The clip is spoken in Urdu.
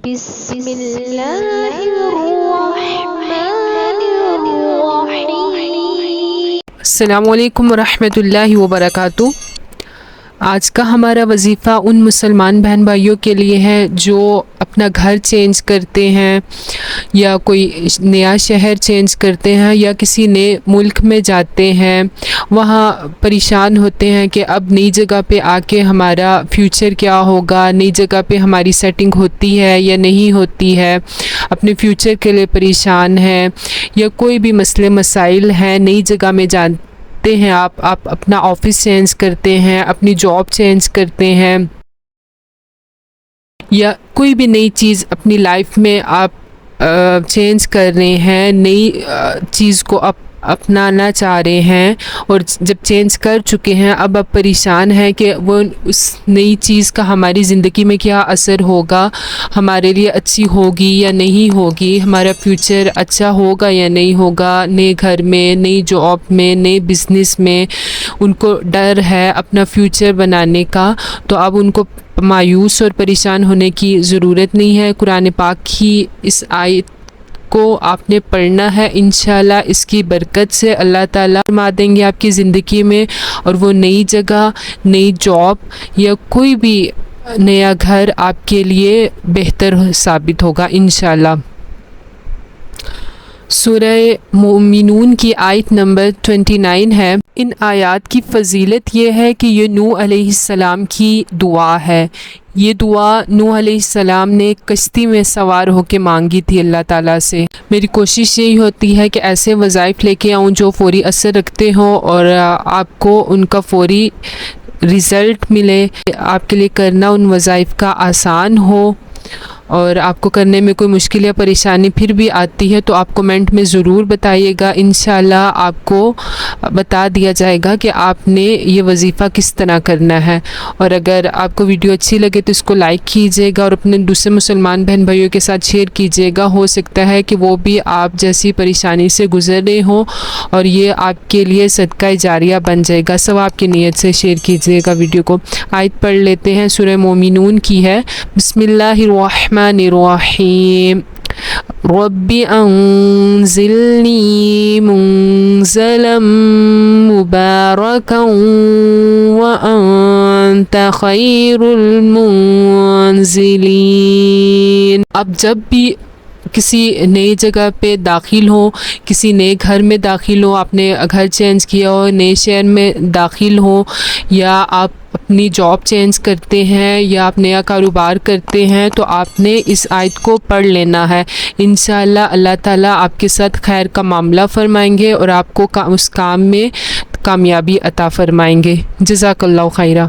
بسم اللہ الرحمن الرحیم۔ السلام علیکم ورحمۃ اللہ وبرکاتہ۔ آج کا ہمارا وظیفہ ان مسلمان بہن بھائیوں کے لیے ہے جو اپنا گھر چینج کرتے ہیں یا کوئی نیا شہر چینج کرتے ہیں یا کسی نئے ملک میں جاتے ہیں، وہاں پریشان ہوتے ہیں کہ اب نئی جگہ پہ آ کے ہمارا فیوچر کیا ہوگا، نئی جگہ پہ ہماری سیٹنگ ہوتی ہے یا نہیں ہوتی ہے، اپنے فیوچر کے لیے پریشان ہیں یا کوئی بھی مسئلے مسائل ہیں، نئی جگہ میں ہیں آپ اپنا آفس چینج کرتے ہیں، اپنی جاب چینج کرتے ہیں یا کوئی بھی نئی چیز اپنی لائف میں آپ چینج کر رہے ہیں، نئی چیز کو اپنانا چاہ رہے ہیں اور جب چینج کر چکے ہیں اب آپ پریشان ہیں کہ وہ اس نئی چیز کا ہماری زندگی میں کیا اثر ہوگا، ہمارے لیے اچھی ہوگی یا نہیں ہوگی، ہمارا فیوچر اچھا ہوگا یا نہیں ہوگا، نئے گھر میں، نئی جاب میں، نئے بزنس میں ان کو ڈر ہے اپنا فیوچر بنانے کا۔ تو اب ان کو مایوس اور پریشان ہونے کی ضرورت نہیں ہے، قرآن پاک کی اس آیت کو آپ نے پڑھنا ہے، انشاءاللہ اس کی برکت سے اللہ تعالیٰ فرما دیں گے آپ کی زندگی میں، اور وہ نئی جگہ، نئی جاب یا کوئی بھی نیا گھر آپ کے لیے بہتر ثابت ہوگا انشاءاللہ۔ سورہ مومنون کی آیت نمبر 29 ہے۔ ان آیات کی فضیلت یہ ہے کہ یہ نوح علیہ السلام کی دعا ہے۔ یہ دعا نوح علیہ السلام نے کشتی میں سوار ہو کے مانگی تھی اللہ تعالیٰ سے۔ میری کوشش یہی ہوتی ہے کہ ایسے وظائف لے کے آؤں جو فوری اثر رکھتے ہوں اور آپ کو ان کا فوری رزلٹ ملے، آپ کے لیے کرنا ان وظائف کا آسان ہو، اور آپ کو کرنے میں کوئی مشکل یا پریشانی پھر بھی آتی ہے تو آپ کومنٹ میں ضرور بتائیے گا، انشاءاللہ آپ کو بتا دیا جائے گا کہ آپ نے یہ وظیفہ کس طرح کرنا ہے۔ اور اگر آپ کو ویڈیو اچھی لگے تو اس کو لائک کیجیے گا اور اپنے دوسرے مسلمان بہن بھائیوں کے ساتھ شیئر کیجیے گا، ہو سکتا ہے کہ وہ بھی آپ جیسی پریشانی سے گزر رہے ہوں اور یہ آپ کے لیے صدقہ جاریہ بن جائے گا۔ ثواب کی نیت سے شیئر کیجیے گا ویڈیو کو۔ آیت پڑھ لیتے ہیں، سورہ مومنون کی ہے۔ بسم اللہ الرحمن الرحیم۔ رب انزلنی منزلا مبارکا وانت خیر المنزلین۔ اب جب بھی کسی نئی جگہ پہ داخل ہو، کسی نئے گھر میں داخل ہو، آپ نے گھر چینج کیا ہو، نئے شہر میں داخل ہو، یا آپ اپنی جاب چینج کرتے ہیں یا آپ نیا کاروبار کرتے ہیں، تو آپ نے اس آیت کو پڑھ لینا ہے۔ انشاءاللہ اللہ تعالیٰ آپ کے ساتھ خیر کا معاملہ فرمائیں گے اور آپ کو اس کام میں کامیابی عطا فرمائیں گے۔ جزاک اللہ خیرہ۔